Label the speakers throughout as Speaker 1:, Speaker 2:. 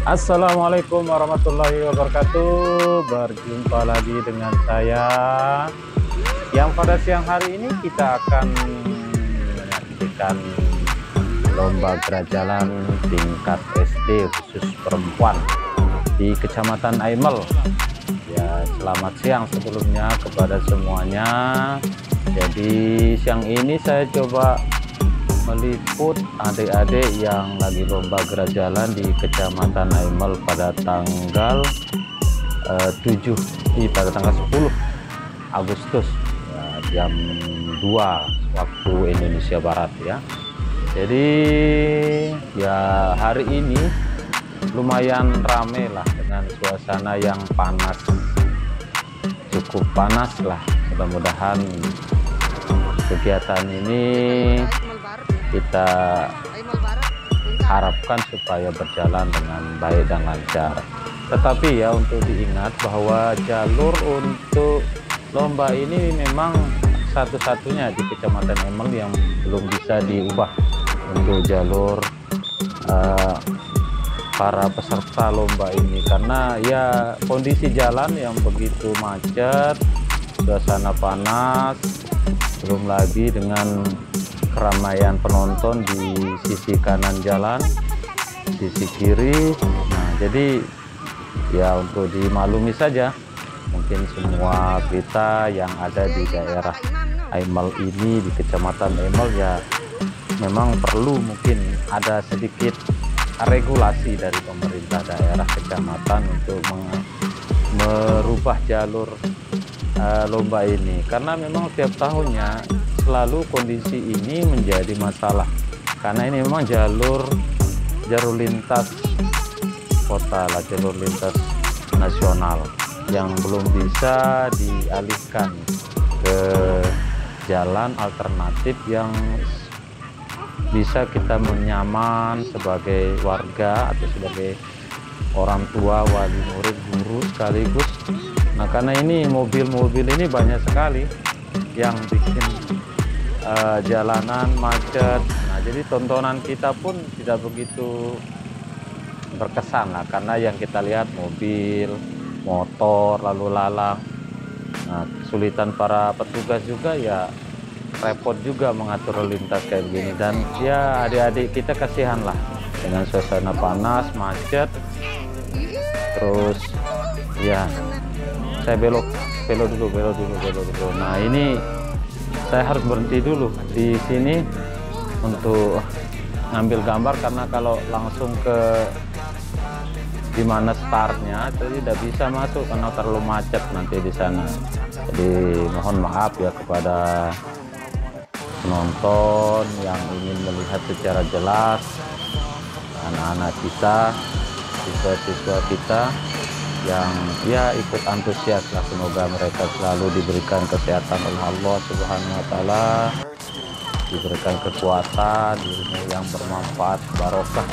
Speaker 1: Assalamualaikum warahmatullahi wabarakatuh. Berjumpa lagi dengan saya, yang pada siang hari ini kita akan menyaksikan lomba gerajalan tingkat SD khusus perempuan di Kecamatan Aimel. Ya, selamat siang sebelumnya kepada semuanya. Jadi siang ini saya coba meliput adik-adik yang lagi lomba gerajalan di Kecamatan Aimel pada tanggal 10 Agustus ya, jam 2 waktu Indonesia Barat ya. Jadi ya hari ini lumayan rame lah dengan suasana yang panas, cukup panas lah. Mudah-mudahan kegiatan ini kita harapkan supaya berjalan dengan baik dan lancar. Tetapi ya untuk diingat bahwa jalur untuk lomba ini memang satu-satunya di Kecamatan Aimel yang belum bisa diubah untuk jalur para peserta lomba ini, karena ya kondisi jalan yang begitu macet, suasana panas, belum lagi dengan keramaian penonton di sisi kanan jalan, sisi kiri. Nah, jadi ya untuk dimaklumi saja, mungkin semua kita yang ada di daerah Aimel ini, di Kecamatan Aimel, ya memang perlu mungkin ada sedikit regulasi dari pemerintah daerah kecamatan untuk merubah jalur lomba ini, karena memang tiap tahunnya selalu kondisi ini menjadi masalah, karena ini memang jalur lintas kota lah, jalur lintas nasional yang belum bisa dialihkan ke jalan alternatif yang bisa kita menyaman sebagai warga atau sebagai orang tua, wali murid, guru sekaligus. Nah, karena ini mobil-mobil ini banyak sekali yang bikin jalanan macet. Nah, jadi tontonan kita pun tidak begitu berkesan lah, karena yang kita lihat mobil, motor, lalu lalang. Nah, kesulitan para petugas juga, ya repot juga mengatur lalu lintas kayak begini. Dan ya adik-adik kita kasihan lah dengan suasana panas, macet. Terus ya saya belok dulu. Nah, ini saya harus berhenti dulu di sini untuk ngambil gambar, karena kalau langsung ke di mana startnya jadi tidak bisa masuk karena terlalu macet nanti di sana. Jadi mohon maaf ya kepada penonton yang ingin melihat secara jelas anak-anak kita, siswa-siswa kita yang ya ikut antusias lah. Semoga mereka selalu diberikan kesehatan oleh Allah Subhanahu wa Ta'ala, diberikan kekuatan, ilmu yang bermanfaat, barokah,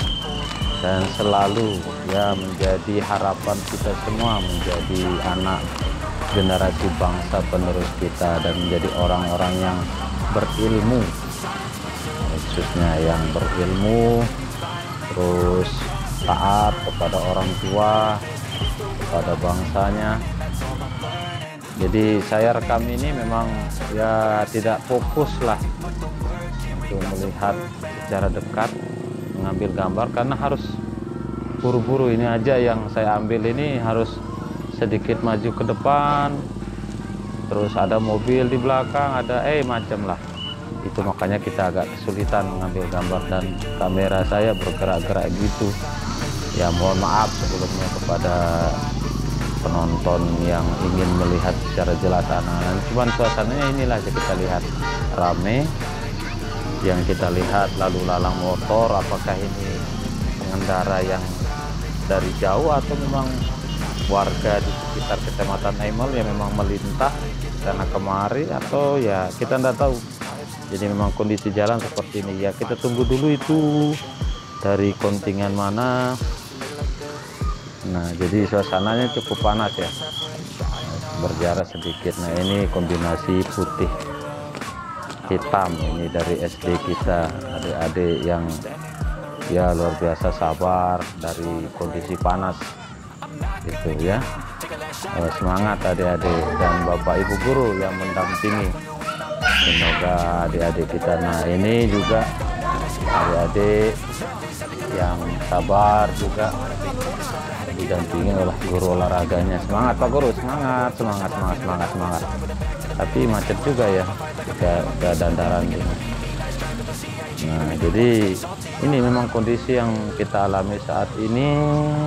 Speaker 1: dan selalu ya menjadi harapan kita semua menjadi anak generasi bangsa penerus kita dan menjadi orang-orang yang berilmu, khususnya yang berilmu, terus taat kepada orang tua, kepada bangsanya. Jadi saya rekam ini memang ya tidak fokus lah untuk melihat secara dekat, mengambil gambar, karena harus buru-buru. Ini aja yang saya ambil ini harus sedikit maju ke depan, terus ada mobil di belakang, ada macam lah itu, makanya kita agak kesulitan mengambil gambar dan kamera saya bergerak-gerak gitu. Ya mohon maaf sebelumnya kepada penonton yang ingin melihat secara jelas anak-anak. Cuman suasananya inilah aja kita lihat, rame. Yang kita lihat lalu lalang motor, apakah ini pengendara yang dari jauh atau memang warga di sekitar Kecamatan Aimel yang memang melintas karena kemari, atau ya kita tidak tahu. Jadi memang kondisi jalan seperti ini, ya kita tunggu dulu itu dari kontingen mana. Nah, jadi suasananya cukup panas ya, berjarak sedikit. Nah, ini kombinasi putih hitam. Ini dari SD kita, adik-adik yang ya luar biasa sabar dari kondisi panas gitu ya. Semangat adik-adik dan bapak ibu guru yang mendampingi, semoga adik-adik kita. Nah ini juga adik-adik yang sabar juga didampingi oleh guru olahraganya. Semangat Pak Guru, semangat, semangat, semangat, semangat, semangat. Tapi macet juga ya keadaan daran ini. Nah jadi ini memang kondisi yang kita alami saat ini.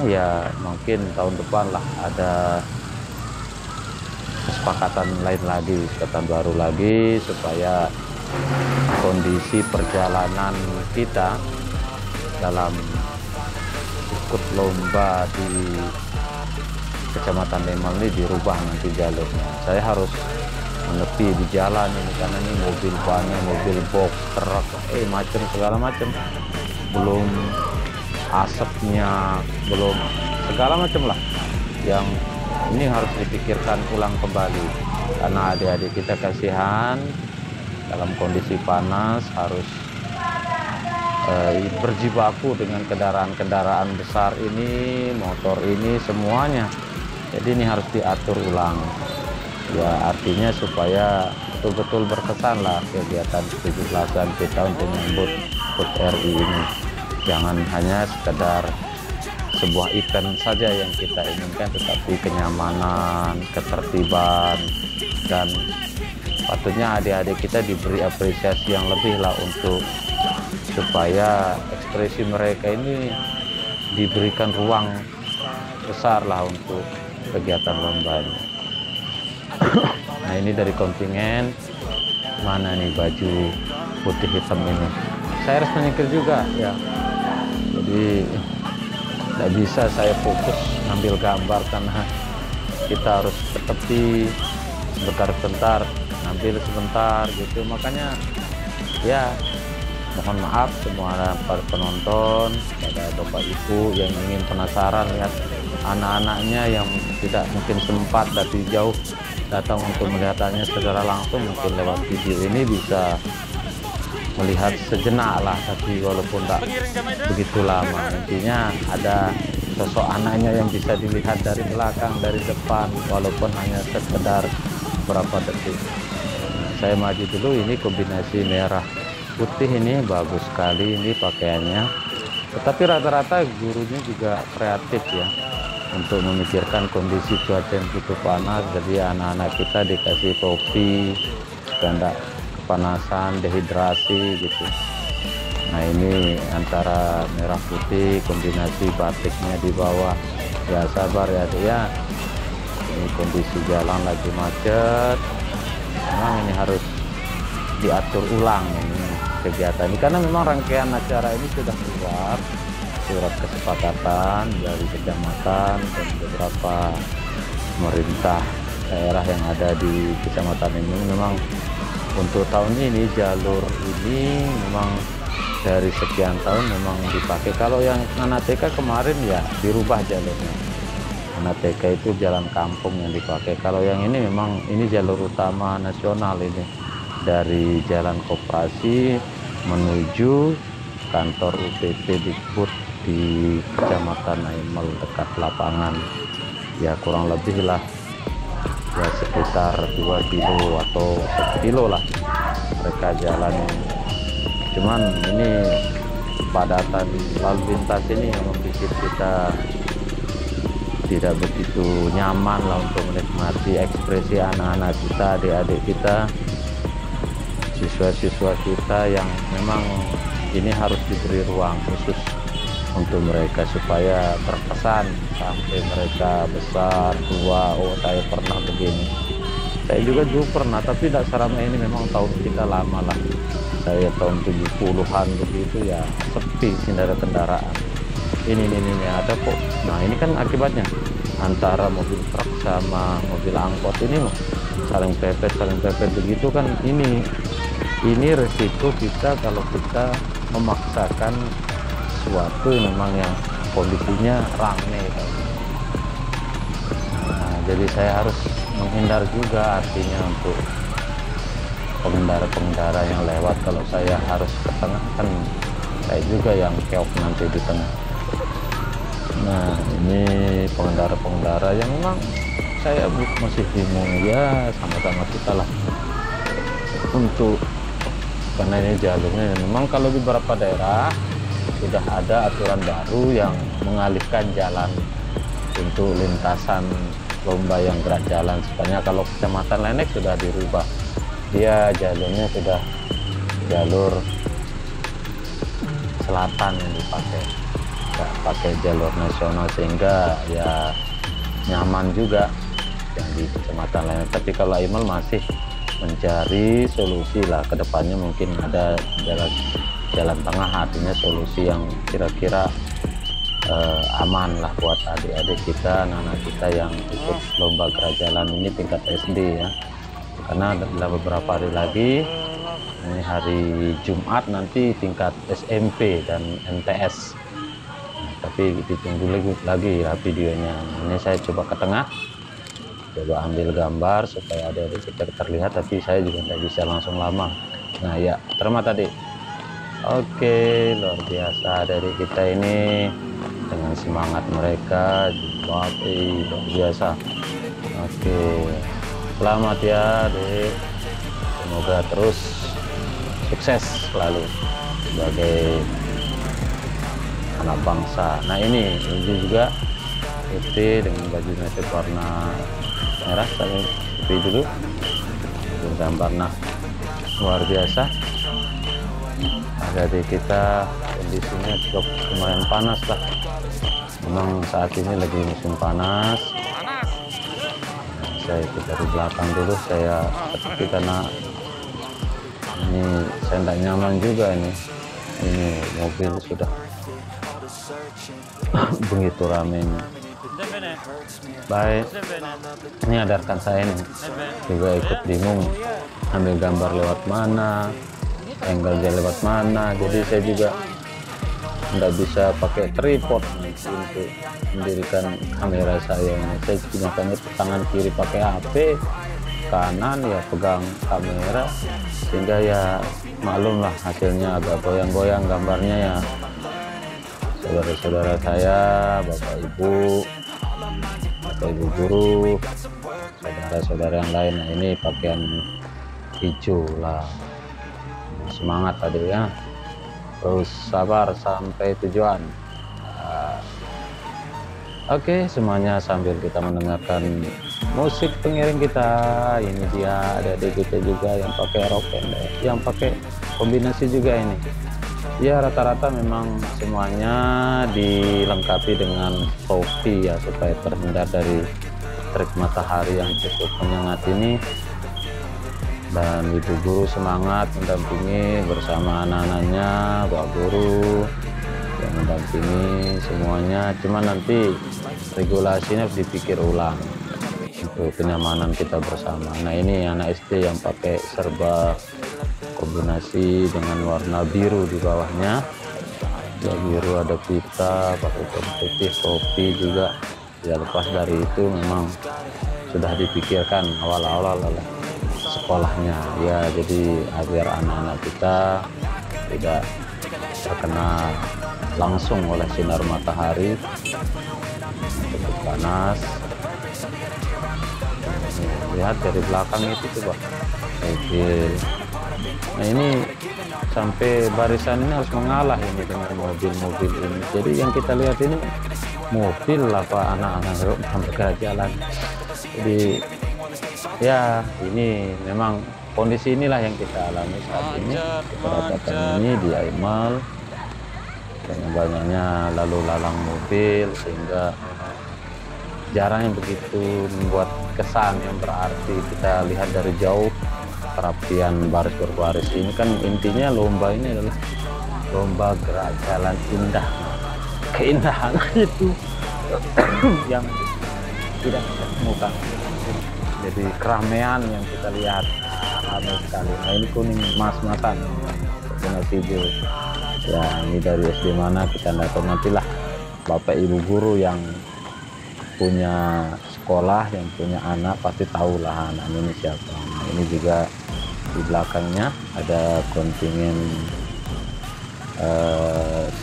Speaker 1: Ya mungkin tahun depan lah ada kesepakatan lain lagi, kesepakatan baru lagi, supaya kondisi perjalanan kita dalam ikut lomba di Kecamatan Lemal ini dirubah nanti jalurnya. Saya harus menepi di jalan ini karena ini mobil banyak, mobil box, truk, macam segala macam. Belum asapnya, belum segala macam lah yang ini harus dipikirkan ulang kembali, karena adik-adik kita kasihan dalam kondisi panas harus berjibaku dengan kendaraan-kendaraan besar ini, motor ini, semuanya. Jadi ini harus diatur ulang ya, artinya supaya betul-betul berkesan lah kegiatan 17-an kita untuk menyambut HUT RI ini. Jangan hanya sekedar sebuah event saja yang kita inginkan, tetapi kenyamanan, ketertiban, dan patutnya adik-adik kita diberi apresiasi yang lebih lah untuk supaya ekspresi mereka ini diberikan ruang besar lah untuk kegiatan lomba ini. Nah ini dari kontingen, mana nih baju putih hitam ini, saya harus menyingkir juga ya, jadi tidak bisa saya fokus ngambil gambar karena kita harus ke tepi sebentar, ngambil sebentar gitu. Makanya ya mohon maaf semua para penonton, pada bapak ibu yang ingin penasaran lihat anak-anaknya yang tidak mungkin sempat dari jauh datang untuk melihatnya secara langsung, mungkin lewat video ini bisa melihat sejenak lah, tapi walaupun tak begitu lama. Intinya ada sosok anaknya yang bisa dilihat dari belakang, dari depan, walaupun hanya sekedar berapa detik. Saya maju dulu. Ini kombinasi merah putih, ini bagus sekali ini pakaiannya, tetapi rata-rata gurunya juga kreatif ya untuk memikirkan kondisi cuaca yang cukup panas. Jadi anak-anak kita dikasih topi supaya tidak kepanasan, dehidrasi gitu. Nah ini antara merah putih kombinasi batiknya di bawah. Ya sabar ya adik ya, ini kondisi jalan lagi macet, memang ini harus diatur ulang ini kegiatan ini, karena memang rangkaian acara ini sudah keluar surat kesepakatan dari kecamatan dan beberapa pemerintah daerah yang ada di kecamatan ini. Memang untuk tahun ini jalur ini memang dari sekian tahun memang dipakai. Kalau yang anak TK kemarin ya dirubah jalurnya, anak TK itu jalan kampung yang dipakai. Kalau yang ini memang ini jalur utama nasional, ini dari Jalan Koperasi menuju kantor UPT Dikbud di Kecamatan Naimel dekat lapangan. Ya kurang lebih lah ya sekitar 2 kilo atau 1 kilo lah mereka jalan. Cuman ini padatan lalu lintas ini yang membuat kita tidak begitu nyaman lah untuk menikmati ekspresi anak-anak kita, adik-adik kita, siswa-siswa kita yang memang ini harus diberi ruang khusus untuk mereka supaya berkesan sampai mereka besar tua. Oh saya pernah begini, saya juga dulu pernah, tapi tidak selama ini. Memang tahun kita lama lah, saya tahun 70-an begitu ya, sepi sih, ada kendaraan ini ada kok. Nah ini kan akibatnya antara mobil truk sama mobil angkot ini saling pepet begitu kan. Ini resiko kita kalau kita memaksakan sesuatu yang memang yang kondisinya rame kan. Nah, jadi saya harus menghindar juga, artinya untuk pengendara-pengendara yang lewat. Kalau saya harus ke tengah kan saya juga yang keok nanti di tengah. Nah ini pengendara-pengendara yang memang saya masih bingung, ya sama-sama kita lah untuk, karena ini jalurnya memang kalau di beberapa daerah sudah ada aturan baru yang mengalihkan jalan untuk lintasan lomba yang gerak jalan. Sebenarnya kalau kecamatan Lenek sudah dirubah, dia jalurnya sudah jalur selatan yang dipakai, nggak pakai jalur nasional, sehingga ya nyaman juga yang di kecamatan Lenek. Tapi kalau Imel masih mencari solusi lah, kedepannya mungkin ada jalan tengah, artinya solusi yang kira-kira aman lah buat adik-adik kita, anak-anak kita yang ikut lomba gerak jalan ini tingkat SD ya. Karena dalam beberapa hari lagi, ini hari Jumat nanti tingkat SMP dan MTS. Nah, tapi ditunggu lagi ya videonya. Ini saya coba ke tengah, coba ambil gambar supaya adik-adik kita terlihat, tapi saya juga tidak bisa langsung lama. Nah ya, terima tadi. Oke, luar biasa dari kita ini dengan semangat mereka luar biasa. Oke, selamat ya Dek, semoga terus sukses selalu sebagai anak bangsa. Nah ini juga putih dengan baju native warna merah, saya pilih dulu bergambar. Nah luar biasa, jadi kita kondisinya cukup lumayan panas lah, memang saat ini lagi musim panas. Nah, saya dari belakang dulu, saya seperti karena ini saya tidak nyaman juga ini mobil sudah begitu ramenya. Baik, ini ada rekan saya nih juga ikut bingung ambil gambar lewat mana, angle dia lewat mana, jadi saya juga nggak bisa pakai tripod nanti untuk mendirikan kamera saya. Saya gunakan tangan kiri pakai HP, kanan ya pegang kamera, sehingga ya maklum lah hasilnya agak goyang-goyang gambarnya ya. Saudara-saudara saya, bapak ibu guru, saudara-saudara yang lain, nah ini pakaian hijau lah, semangat tadi ya, terus sabar sampai tujuan. Oke, semuanya sambil kita mendengarkan musik pengiring kita. Ini dia ada kita juga yang pakai rok pendek, yang pakai kombinasi juga ini ya. Rata-rata memang semuanya dilengkapi dengan topi ya, supaya terhindar dari terik matahari yang cukup menyengat ini. Dan ibu guru semangat mendampingi bersama anak-anaknya, bapak guru yang mendampingi semuanya. Cuma nanti regulasinya dipikir ulang untuk kenyamanan kita bersama. Nah ini anak SD yang pakai serba kombinasi dengan warna biru di bawahnya ya, biru ada pita, pakai putih, topi juga ya. Lepas dari itu memang sudah dipikirkan awal-awal oleh sekolahnya ya, jadi agar anak-anak kita tidak terkena langsung oleh sinar matahari cukup panas. Lihat dari belakang itu coba. Oke, nah ini sampai barisan ini harus mengalah ini dengan mobil-mobil ini. Jadi yang kita lihat ini mobil lah Pak, anak-anak sampai jalan. Jadi ya ini memang kondisi inilah yang kita alami saat ini. Kita dapatkan ini di Aimal dengan banyaknya lalu lalang mobil, sehingga jarang yang begitu membuat kesan yang berarti. Kita lihat dari jauh perapian baris berbaris ini kan intinya lomba ini adalah lomba gerak jalan indah. Keindahan itu yang tidak kita temukan. Jadi keramaian yang kita lihat ramai sekali. Nah ini kuning mas-masan warna hijau ya, ini dari SD mana kita nggak tahu. Nantilah bapak ibu guru yang punya sekolah, yang punya anak pasti tahu lah anak ini siapa. Nah, ini juga di belakangnya ada kontingen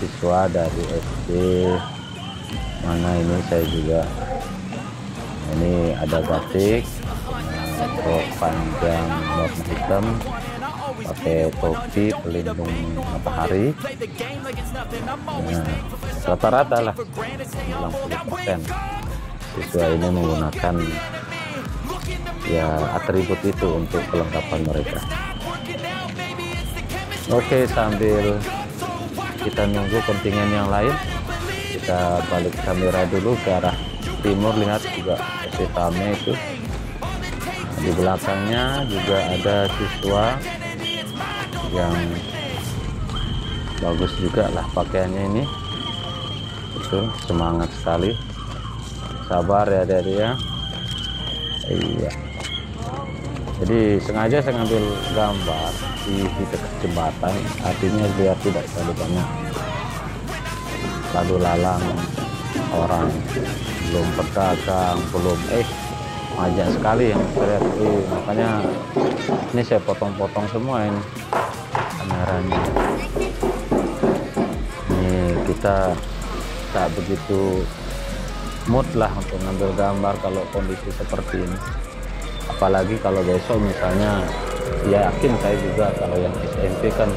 Speaker 1: siswa dari SD mana ini saya juga. Ini ada batik rok panjang warna hitam, pakai topi pelindung matahari. Nah, rata-rata lah 90% siswa ini menggunakan ya atribut itu untuk kelengkapan mereka. Oke, sambil kita nunggu kontingen yang lain, kita balik kamera dulu ke arah timur. Lihat juga Tame itu. Di belakangnya juga ada siswa yang bagus juga lah pakaiannya ini. Itu semangat sekali. Sabar ya adik-adik ya. Iya. Jadi sengaja saya ngambil gambar di dekat jembatan, artinya biar tidak terlalu banyak lalu lalang orang, belum pedagang, belum banyak sekali yang terlihat. Makanya ini saya potong-potong semua ini kameranya. Ini kita tak begitu mood lah untuk ngambil gambar kalau kondisi seperti ini, apalagi kalau besok misalnya, ya yakin saya juga kalau yang SMP kan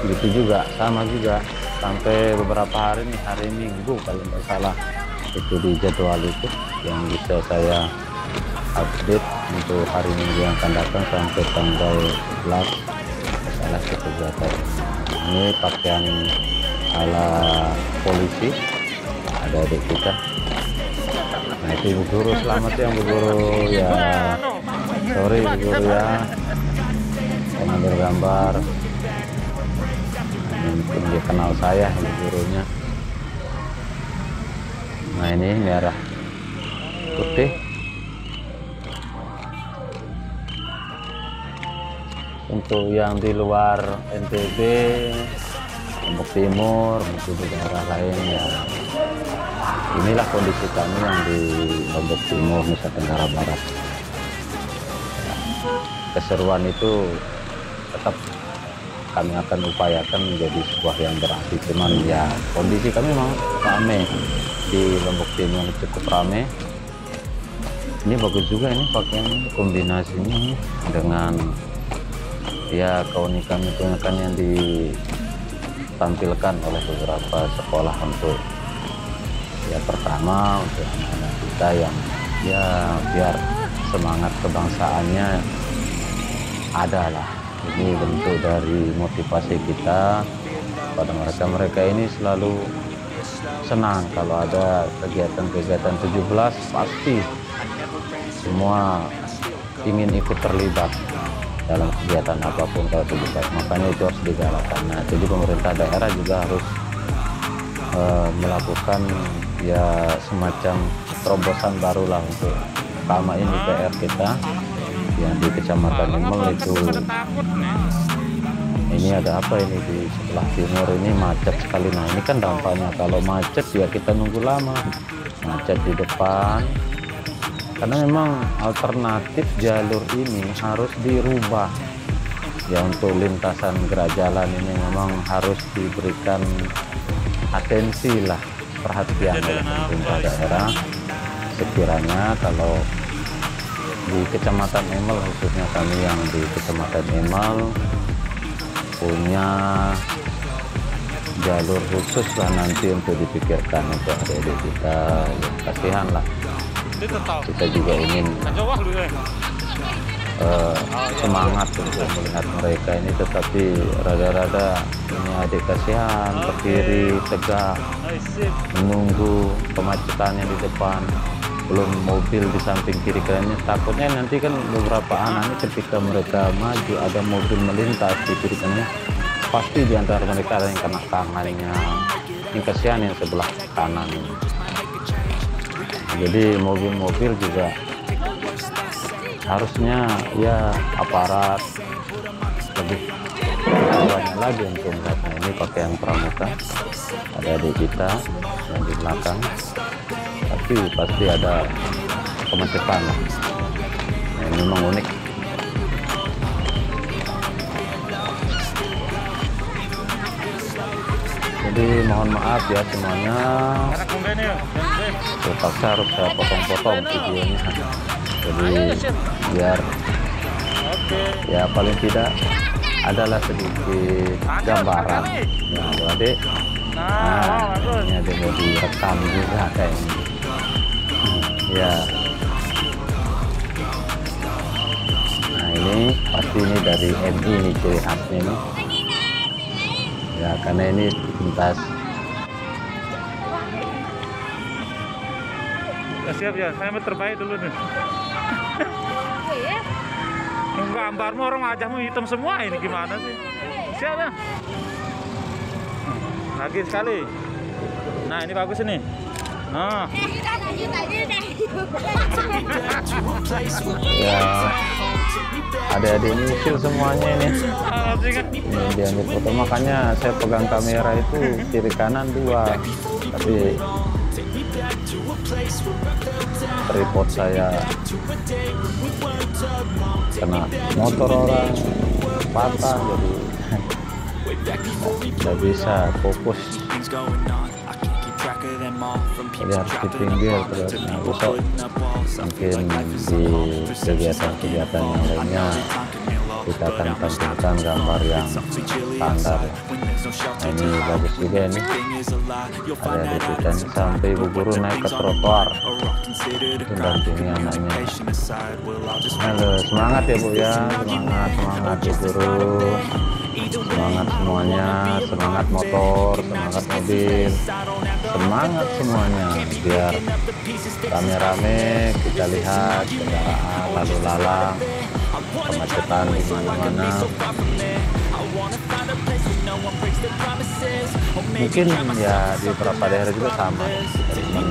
Speaker 1: begitu juga, sama juga sampai beberapa hari nih, hari Minggu kalau nggak salah itu di jadwal itu yang bisa saya update untuk hari Minggu yang akan datang sampai tanggal 11 salah kegiatan. Ini pakaian ala polisi, ada adik kita. Nah itu Ibu Guru, selamat ya Bu Guru ya, sorry Bu Guru ya, saya ngambil gambar. Mungkin dia kenal saya Ibu Gurunya. Nah ini merah putih. Untuk yang di luar NTB, Lombok Timur, mungkin di daerah lain ya, inilah kondisi kami yang di Lombok Timur, Nusa Tenggara Barat. Keseruan itu tetap kami akan upayakan menjadi sebuah yang berarti. Cuman ya kondisi kami memang ramai di Lombok Timur, cukup ramai. Ini bagus juga ini pakaian kombinasinya dengan ya keunikan-keunikan yang ditampilkan oleh beberapa sekolah untuk ya pertama untuk anak-anak kita yang ya biar semangat kebangsaannya ada lah. Ini bentuk dari motivasi kita pada mereka ini selalu senang kalau ada kegiatan-kegiatan 17, pasti semua ingin ikut terlibat dalam kegiatan apapun kalau 17, makanya itu harus digalakkan. Nah jadi pemerintah daerah juga harus melakukan ya semacam terobosan barulah untuk utama ini PR kita yang di Kecamatan Imel itu. Ini ada apa ini di sebelah timur ini macet sekali. Nah ini kan dampaknya kalau macet ya kita nunggu lama, macet di depan karena memang alternatif jalur ini harus dirubah ya. Untuk lintasan gerak jalan ini memang harus diberikan atensi lah, perhatian oleh pemerintah daerah. Sekiranya kalau di Kecamatan Imel, khususnya kami yang di Kecamatan Imel punya jalur khusus lah nanti untuk dipikirkan untuk adik-adik kita, ya, kasihan lah. Kita juga ingin semangat untuk melihat mereka ini, tetapi rada-rada ini adik kasihan berdiri tegak menunggu kemacetannya di depan, belum mobil di samping kiri kanannya. Takutnya nanti kan beberapa anak ini ketika mereka maju ada mobil melintas di kiri kanannya, pasti di antara mereka ada yang kena tangannya. Ini kasihan yang sebelah kanan ini. Jadi mobil-mobil juga harusnya ya aparat lebih banyak lagi untuk melihat. Nah, ini pakaian pramuka, ada adik kita yang di belakang, tapi pasti ada kemacetan. Nah, ini memang unik. Jadi mohon maaf ya semuanya, terpaksa harus saya potong-potong videonya. Jadi biar ya paling tidak adalah sedikit gambaran ya adik. Nah ini ada mau direkam juga kayaknya ya. Nah ini pasti ini dari MI nih ciri khasnya nih ya, karena ini pintas.
Speaker 2: Siap ya, saya terbaik dulu nih. Gambarmu orang wajahmu hitam semua, ini gimana sih? Siap ya? Lagi sekali. Nah ini bagus ini. Nah.
Speaker 1: Ya adik-adik ini kecil semuanya ini. Ini dia ambil foto, makanya saya pegang kamera itu kiri kanan dua, tapi tripod saya kena motor orang patah, jadi nggak bisa fokus, jadi harus di pinggir terus. Nah, besok mungkin di kegiatan-kegiatan yang lainnya kita akan tampilkan gambar yang standar. Nah, ini bagus juga ini, ada di kita sampai ibu guru naik ke trotoar mendampingi anaknya. Halo, semangat ya Bu ya, semangat ibu guru, semangat semuanya, semangat motor, semangat mobil, semangat semuanya, biar rame-rame kita lihat kendaraan lalu lalang, kemacetan di mana-mana. Mungkin ya di beberapa daerah juga sama, cuman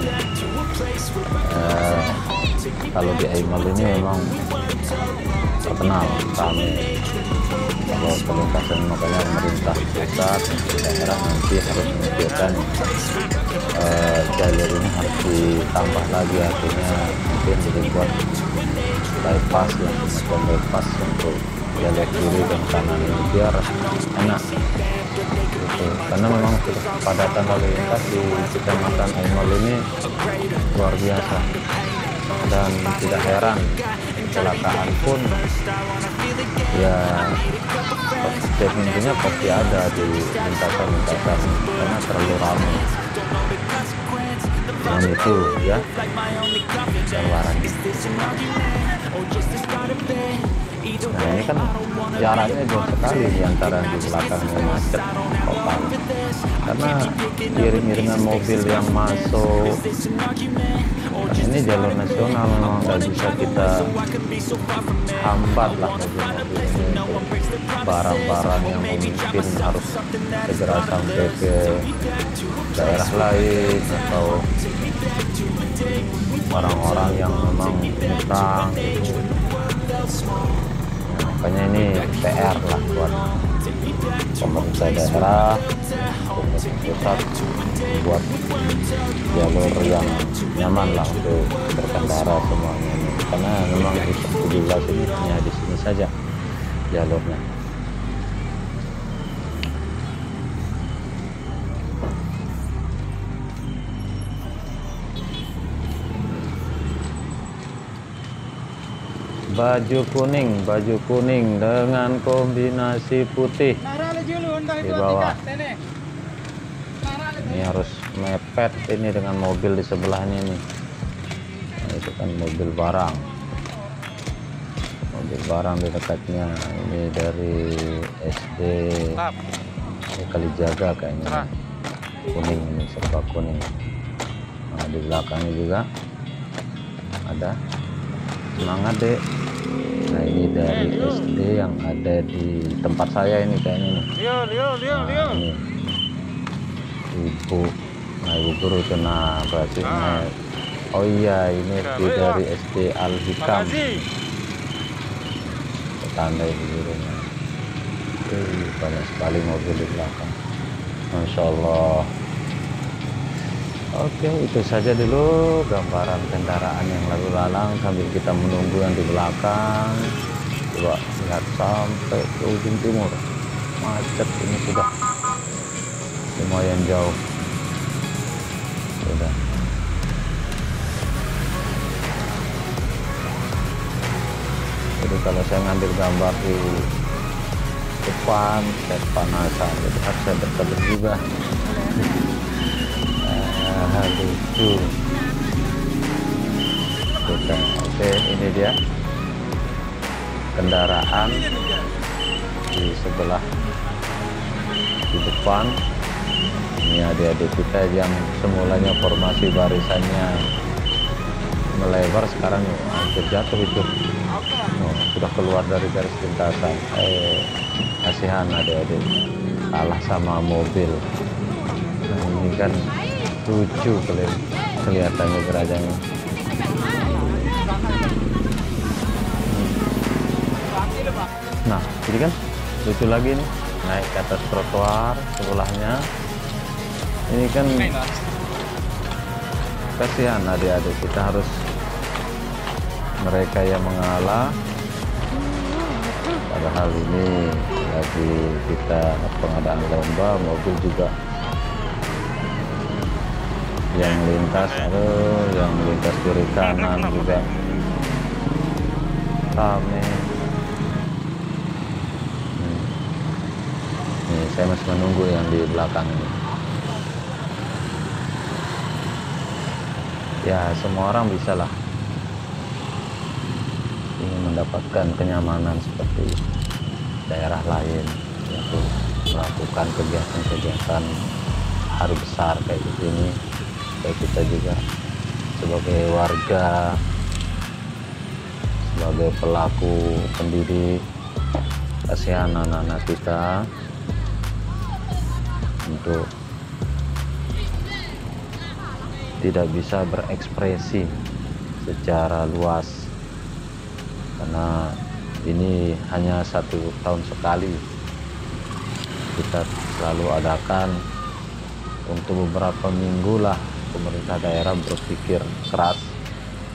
Speaker 1: kalau di Aimal ini memang terkenal rame kalau perlintasan, makanya pemerintah pusat daerah nanti harus memikirkan jalur ini harus ditambah lagi, artinya mungkin dibuat bypass ya, semacam bypass untuk jalur kiri dan kanan ini biar enak gitu. Karena memang kepadatan lalu lintas di Kecamatan Aimal ini luar biasa, dan tidak heran kecelakaan pun ya setiap minggunya pasti ada di lintasan-lintasan karena terlalu ramai. Dan itu ya gambarannya. Nah ini kan jaraknya jauh sekali di antara di belakangnya macet total, karena iring-iringan mobil yang masuk. Kan ini jalur nasional, memang nggak bisa kita hambat lah mobil-mobil ini untuk barang-barang yang mungkin harus segera sampai ke daerah lain atau orang-orang yang memang nyebrang gitu. Nah, makanya ini PR lah buat pemerintah daerah, pemerintah pusat buat jalur yang nyaman lah untuk berkendara semuanya ini. Karena memang juga hanya di sini saja jalurnya. Baju kuning dengan kombinasi putih di bawah. Ini harus mepet ini dengan mobil di sebelahnya nih. Nah, itu kan mobil barang di dekatnya. Ini dari SD Kalijaga kayaknya, kuning ini, serba kuning. Nah, di belakangnya juga ada. Semangat dek. Nah ini dari SD yang ada di tempat saya ini kayaknya nih. Nah, ini ibu, nah ibu guru itu, nah berarti oh iya ini dari SD Al Hikam, tanda ibu gurunya. Banyak sekali mobil di belakang, Masya Allah. Oke, itu saja dulu gambaran kendaraan yang lalu lalang sambil kita menunggu yang di belakang. Coba lihat sampai ke ujung timur, macet ini sudah. lumayan jauh. Sudah. Jadi kalau saya ngambil gambar di depan, saya kepanasan, jadi harus saya dekat juga. Lucu. Oke, ini dia kendaraan di sebelah di depan. Ini adik-adik kita yang semulanya formasi barisannya melebar, sekarang hampir jatuh itu. Sudah keluar dari garis lintasan. Kasihan adik-adik, kalah sama mobil. Nah, ini kan lucu kelihatannya gerajannya. Nah, jadi kan lucu lagi nih, naik ke atas trotoar sebelahnya. Ini kan kasihan adik-adik, kita harus, mereka yang mengalah. Padahal ini lagi kita pengadaan lomba, mobil juga yang lintas, yang lintas kiri kanan juga rame. Nih, saya masih menunggu yang di belakang ini. Ya, semua orang bisa lah ingin mendapatkan kenyamanan seperti daerah lain, yaitu melakukan kegiatan-kegiatan hari besar kayak gini. Kayak kita juga sebagai warga, sebagai pelaku pendidik, kasihan anak-anak kita untuk tidak bisa berekspresi secara luas, karena ini hanya 1 tahun sekali kita selalu adakan. Untuk beberapa minggu lah pemerintah daerah berpikir keras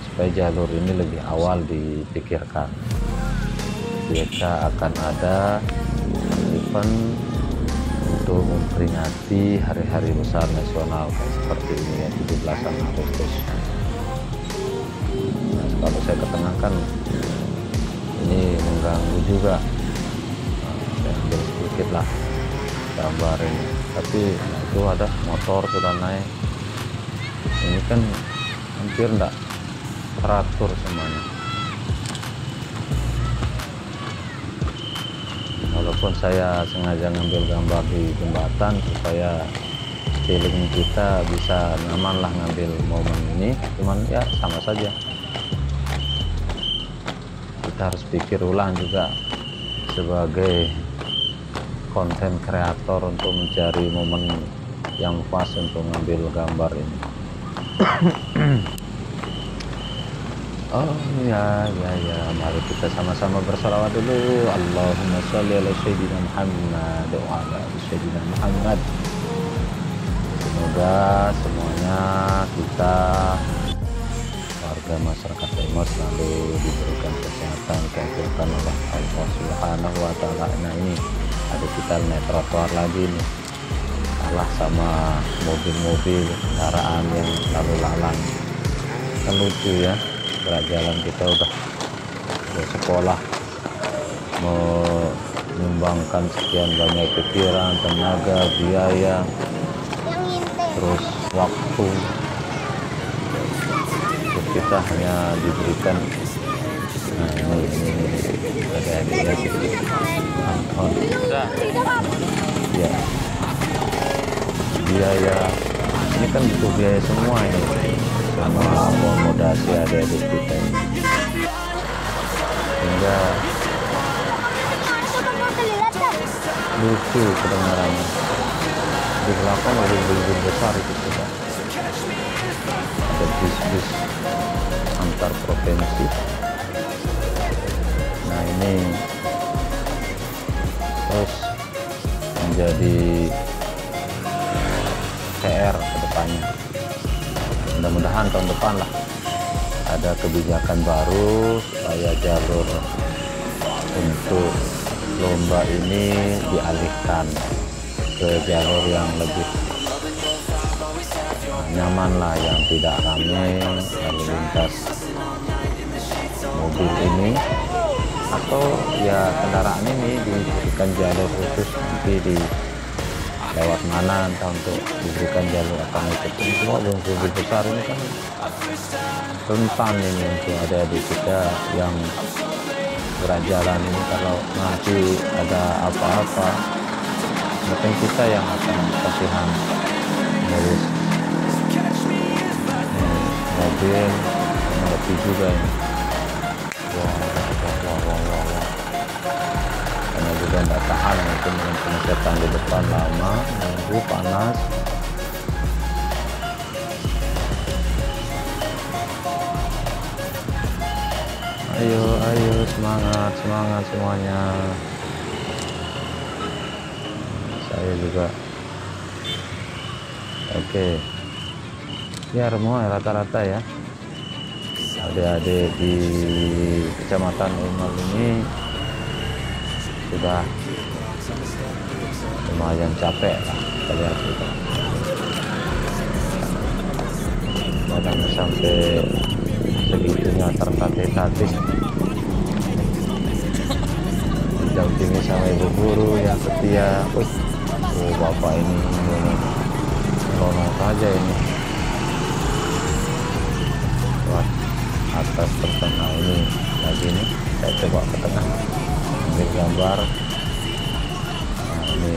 Speaker 1: supaya jalur ini lebih awal dipikirkan. Kita akan ada event untuk memperingati hari-hari besar nasional seperti ini ya, 17 Agustus. Nah, kalau saya ketengahkan ini mengganggu juga. Nah, saya ambil sedikit lah gambar ini, tapi itu ada motor sudah naik. Ini kan hampir enggak teratur semuanya. Walaupun saya sengaja ngambil gambar di jembatan supaya feeling kita bisa nyaman lah ngambil momen ini, cuman ya sama saja. Kita harus pikir ulang juga sebagai konten kreator untuk mencari momen yang pas untuk ngambil gambar ini. Oh ya, mari kita sama-sama bersalawat dulu. Allahumma sholli ala sayyidina Muhammad wa ala ali sayyidina Muhammad. Semoga semuanya kita warga masyarakat Timor selalu diberikan kesehatan, keberkahan oleh Allah Subhanahu wa taala. Nah, ini ada kita naik trotoar lagi nih, kalah sama mobil-mobil kendaraan yang lalu lalang. Kan lucu ya, gerak jalan kita udah sekolah menyumbangkan sekian banyak pikiran, tenaga, biaya, terus waktu, terus kita hanya diberikan. Nah, ini ada ya, biaya ini kan butuh biaya semua ini, sama akomodasi adik-adik kita ini, sehingga lucu kedengarannya. Di belakang mobil-mobil besar itu sudah ada bis-bis antar provinsi. Nah, ini terus menjadi PR ke depannya. Mudah-mudahan tahun depan lah ada kebijakan baru supaya jalur untuk lomba ini dialihkan ke jalur yang lebih nyaman lah, yang tidak ramai lalu lintas mobil ini, atau ya kendaraan ini diberikan jalur khusus nanti di lewat mana entah untuk diberikan jalur akan ikut. Ini semua mobil besar ini kan rentan ini untuk adik-adik kita yang berjalan ini, kalau nanti ada apa-apa mungkin kita yang akan kasihan ngurus mobil, mengerti juga ini. Wah. Karena juga tidak tahan mungkin dengan kemacetan di depan lama, nunggu panas. Ayo semangat semuanya. Saya juga oke. Ya semua rata-rata ya adik-adik di Kecamatan Umal ini sudah lumayan capek lah, kita lihat juga. Kadang sampai segitunya tertatih-tatih didampingi sama ibu guru yang setia. Bapak ini menolong saja ini. Wah, atas terkena ini lagi nih, saya coba ke tengah ambil gambar. Nah, ini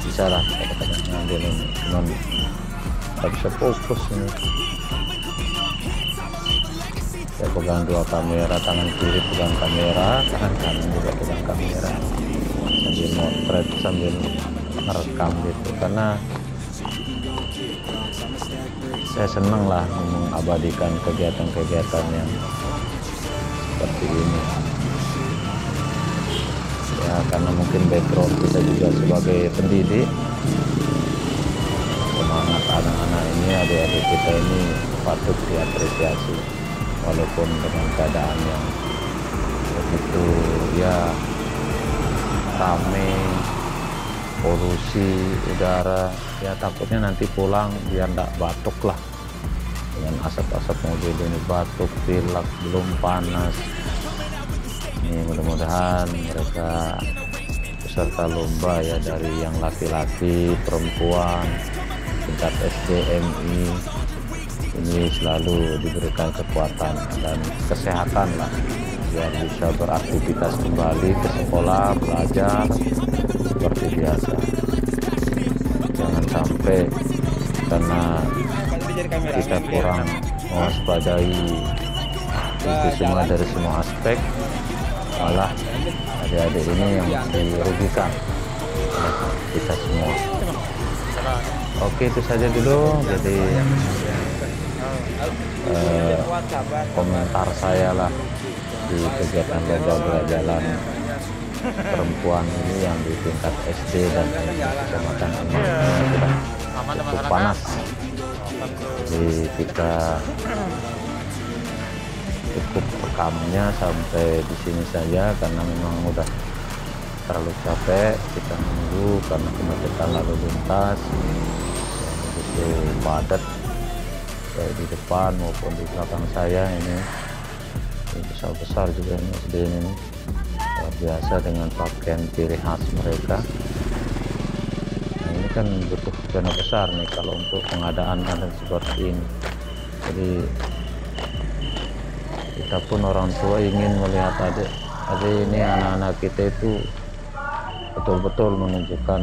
Speaker 1: bisa lah kita ngambil ini, cuman tak bisa fokus ini. Saya pegang dua kamera, tangan kiri pegang kamera, tangan kanan juga pegang kamera, sambil motret sambil merekam gitu, karena saya senang lah mengabadikan kegiatan-kegiatan yang seperti ini ya, karena mungkin background kita juga sebagai pendidik, semangat anak-anak ini, adik-adik kita ini patut diapresiasi walaupun dengan keadaan yang begitu ya ramai, polusi udara ya, takutnya nanti pulang biar tidak batuk lah dengan asap-asap mobil ini, batuk, pilek, belum panas. Ini mudah-mudahan mereka peserta lomba ya, dari yang laki-laki, perempuan, tingkat SDMI ini selalu diberikan kekuatan dan kesehatan lah, biar bisa beraktivitas kembali ke sekolah, belajar seperti biasa. Jangan sampai karena kita kurang mewaspadai itu semua dari semua aspek, malah adik-adik ini yang dirugikan oleh kita semua. Oke, itu saja dulu. Jadi komentar saya lah di kegiatan lomba berjalan perempuan ini yang di tingkat SD dan kecamatan ini sudah cukup panas. Jadi kita cukup rekamnya sampai di sini saja, karena memang udah terlalu capek kita menunggu karena kemacetan lalu lintas yang begitu padat, baik di depan maupun di belakang saya. Ini besar-besar juga ini SD ini, luar biasa dengan pakaian ciri khas mereka. Nah, ini kan butuh dana besar nih kalau untuk pengadaan dan seperti ini. Jadi kita pun orang tua ingin melihat adik ini, anak-anak kita itu betul-betul menunjukkan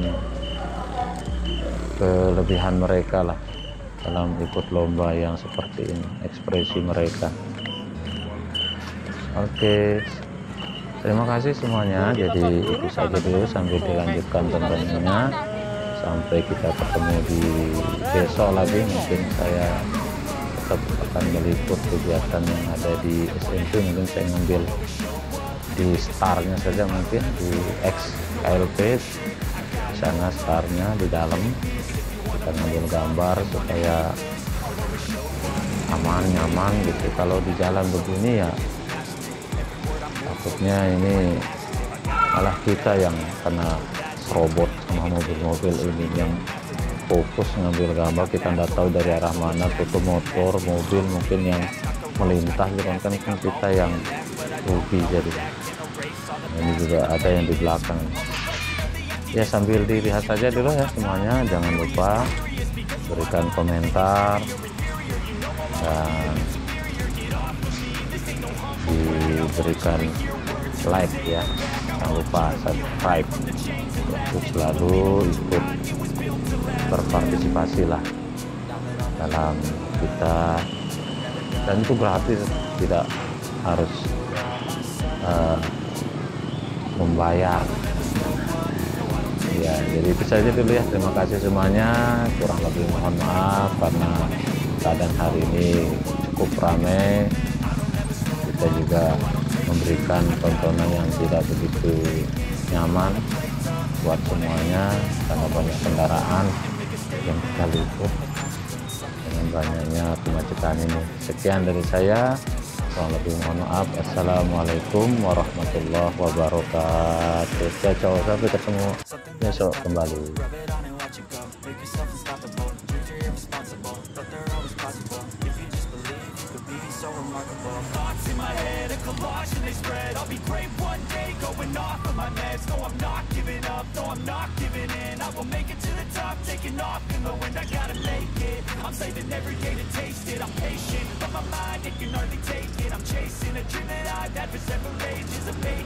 Speaker 1: kelebihan mereka lah dalam ikut lomba yang seperti ini, ekspresi mereka. Oke, terima kasih semuanya. Jadi itu saja dulu, sambil dilanjutkan tontonannya sampai kita ketemu di besok lagi. Mungkin saya tetap akan meliput kegiatan yang ada di SMP. Mungkin saya ngambil di startnya saja, mungkin di XKLP di sana startnya di dalam, kita ngambil gambar supaya aman nyaman gitu. Kalau di jalan begini ya takutnya ini malah kita yang kena robot sama mobil-mobil ini yang fokus ngambil gambar. Kita nggak tahu dari arah mana tuh motor, mobil mungkin yang melintas kan kita yang rugi. Jadi ini juga ada yang di belakang ya. Sambil dilihat saja dulu ya semuanya, jangan lupa berikan komentar dan diberikan like ya, jangan lupa subscribe untuk selalu ikut berpartisipasi lah dalam kita, dan itu gratis, tidak harus membayar ya. Jadi itu saja dulu ya, terima kasih semuanya, kurang lebih mohon maaf karena keadaan hari ini cukup ramai, kita juga memberikan tontonan yang tidak begitu nyaman buat semuanya karena banyak kendaraan yang kita liput dengan banyaknya kemacetan ini. Sekian dari saya, kurang lebih mohon maaf. Assalamualaikum warahmatullahi wabarakatuh. Ciao, sampai ketemu besok kembali.
Speaker 3: Collage and they spread. I'll be great one day, going off of my meds. No, I'm not giving up, no, I'm not giving in. I will make it to the top, taking off in the wind. I gotta make it, I'm saving every day to taste it. I'm patient, but my mind, it can hardly take it. I'm chasing a dream that I've had for several ages of making